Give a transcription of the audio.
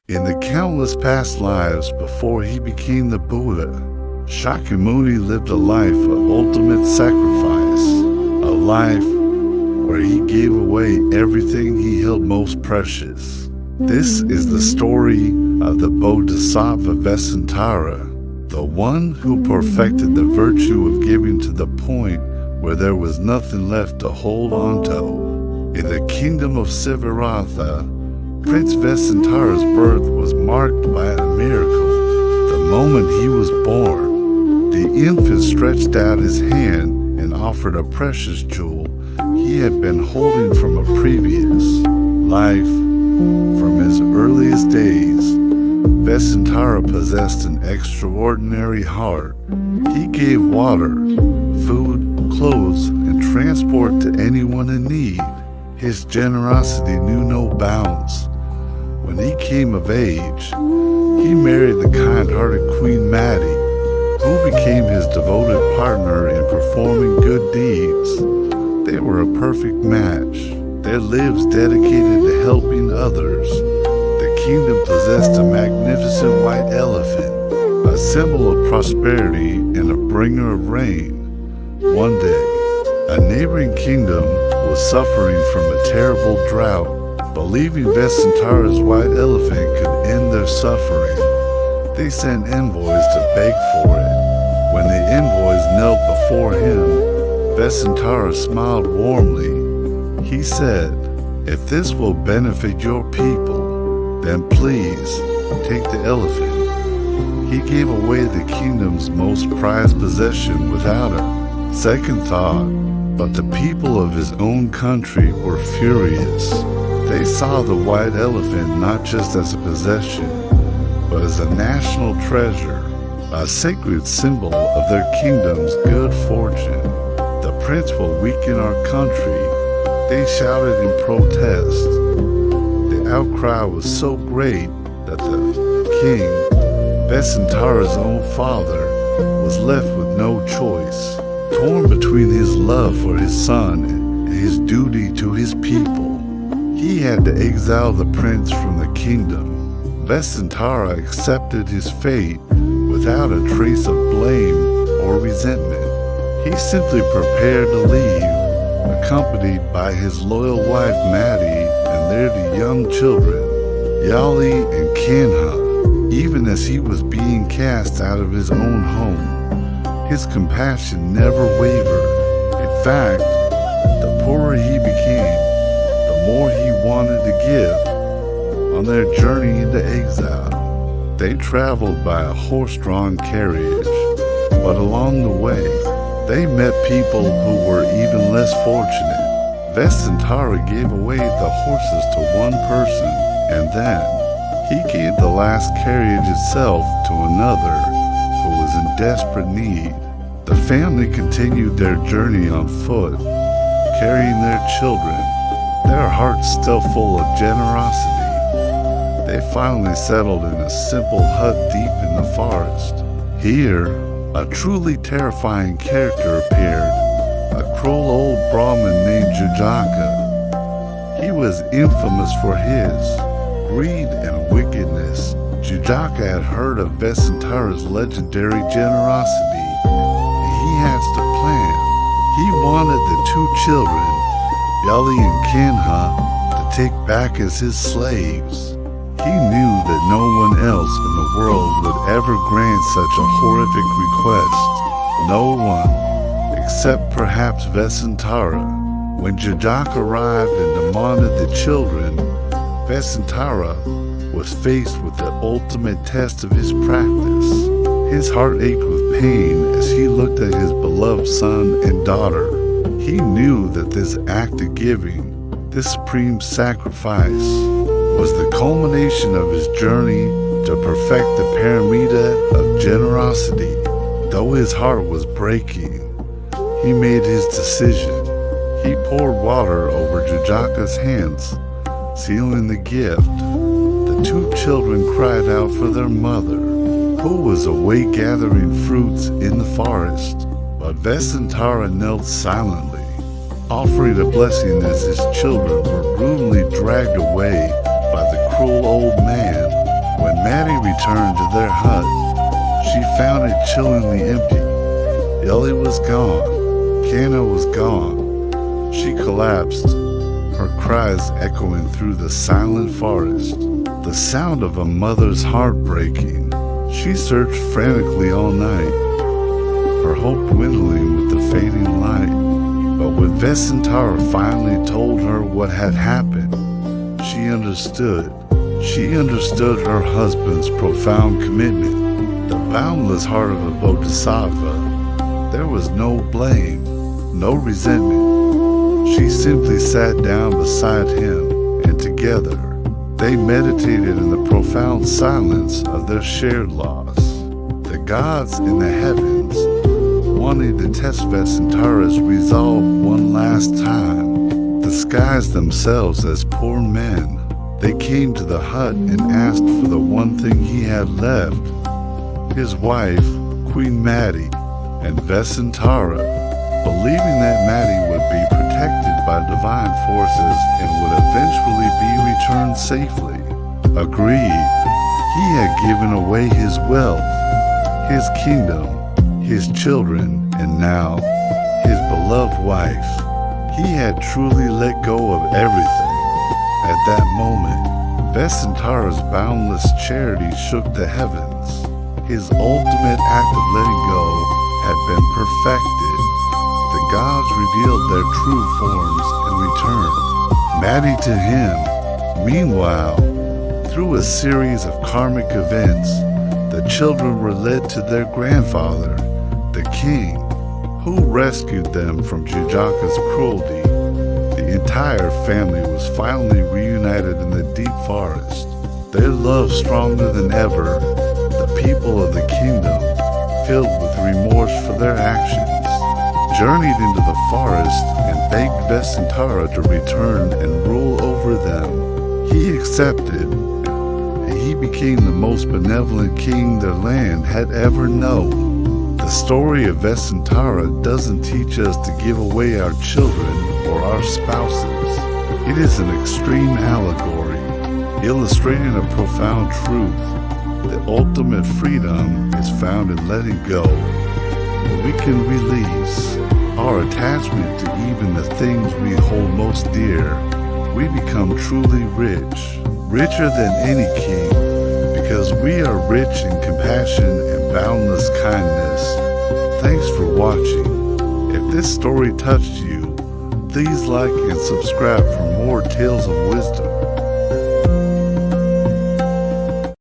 In the countless past lives before he became the Buddha, Shakyamuni lived a life of ultimate sacrifice, a life where he gave away everything he held most precious. This is the story of the Bodhisattva Vessantara, the one who perfected the virtue of giving to the point where there was nothing left to hold on to. In the kingdom of Theravada, Prince Vessantara's birth was marked by a miracle. The moment he was born, the infant stretched out his hand and offered a precious jewel he had been holding from a previous life. From his earliest days, Vessantara possessed an extraordinary heart. He gave water, food, clothes, and transport to anyone in need. His generosity knew no bounds. When he came of age, he married the kind-hearted Queen Maddie, who became his devoted partner in performing good deeds. They were a perfect match, their lives dedicated to helping others. The kingdom possessed a magnificent white elephant, a symbol of prosperity and a bringer of rain. One day, a neighboring kingdom was suffering from a terrible drought. Believing Vessantara's white elephant could end their suffering, they sent envoys to beg for it. When the envoys knelt before him, Vessantara smiled warmly. He said, "If this will benefit your people, then please take the elephant." He gave away the kingdom's most prized possession without a second thought, but the people of his own country were furious. They saw the white elephant not just as a possession, but as a national treasure, a sacred symbol of their kingdom's good fortune. "The prince will weaken our country," they shouted in protest. The outcry was so great that the king, Vessantara's own father, was left with no choice, torn between his love for his son and his duty to his people. He had to exile the prince from the kingdom. Vessantara accepted his fate without a trace of blame or resentment. He simply prepared to leave, accompanied by his loyal wife Maddie and their two young children, Yali and Kanha. Even as he was being cast out of his own home, his compassion never wavered. In fact, the poorer he became, the more he wanted to give. On their journey into exile, they traveled by a horse-drawn carriage, but along the way, they met people who were even less fortunate. Vessantara gave away the horses to one person, and then he gave the last carriage itself to another who was in desperate need. The family continued their journey on foot, carrying their children, their hearts still full of generosity. They finally settled in a simple hut deep in the forest. Here, a truly terrifying character appeared, a cruel old Brahmin named Jataka. He was infamous for his greed and wickedness. Jataka had heard of Vessantara's legendary generosity. He hatched a plan. He wanted the two children, Yali and Kanha, to take back as his slaves. He knew that no one else in the world would ever grant such a horrific request. No one, except perhaps Vessantara. When Jataka arrived and demanded the children, Vessantara was faced with the ultimate test of his practice. His heart ached with pain as he looked at his beloved son and daughter. He knew that this act of giving, this supreme sacrifice, was the culmination of his journey to perfect the pāramī of generosity. Though his heart was breaking, he made his decision. He poured water over Jataka's hands, sealing the gift. The two children cried out for their mother, who was away gathering fruits in the forest. But Vessantara knelt silently, offering a blessing as his children were brutally dragged away by the cruel old man. returned to their hut, she found it chillingly empty. Ellie was gone. Kanna was gone. She collapsed, her cries echoing through the silent forest. The sound of a mother's heart breaking. She searched frantically all night, her hope dwindling with the fading light. But when Vessantara finally told her what had happened, she understood. She understood her husband's profound commitment, the boundless heart of a Bodhisattva. There was no blame, no resentment. She simply sat down beside him, and together they meditated in the profound silence of their shared loss. The gods in the heavens, wanting to test Vessantara's resolve one last time, disguised themselves as poor men. They came to the hut and asked for the one thing he had left, his wife, Queen Maddie, and Vessantara, believing that Maddie would be protected by divine forces and would eventually be returned safely, agreed. He had given away his wealth, his kingdom, his children, and now his beloved wife. He had truly let go of everything. At that moment, Vessantara's boundless charity shook the heavens. His ultimate act of letting go had been perfected. The gods revealed their true forms and returned Maddie to him. Meanwhile, through a series of karmic events, the children were led to their grandfather, the king, who rescued them from Jataka's cruelty. The entire family was finally reunited in the deep forest, their love stronger than ever. The people of the kingdom, filled with remorse for their actions, journeyed into the forest and begged Vessantara to return and rule over them. He accepted, and he became the most benevolent king their land had ever known. The story of Vessantara doesn't teach us to give away our children or our spouses. It is an extreme allegory, illustrating a profound truth. The ultimate freedom is found in letting go. When we can release our attachment to even the things we hold most dear, we become truly rich, richer than any king, because we are rich in compassion and boundless kindness. Thanks for watching. If this story touched you, please like and subscribe for more tales of wisdom.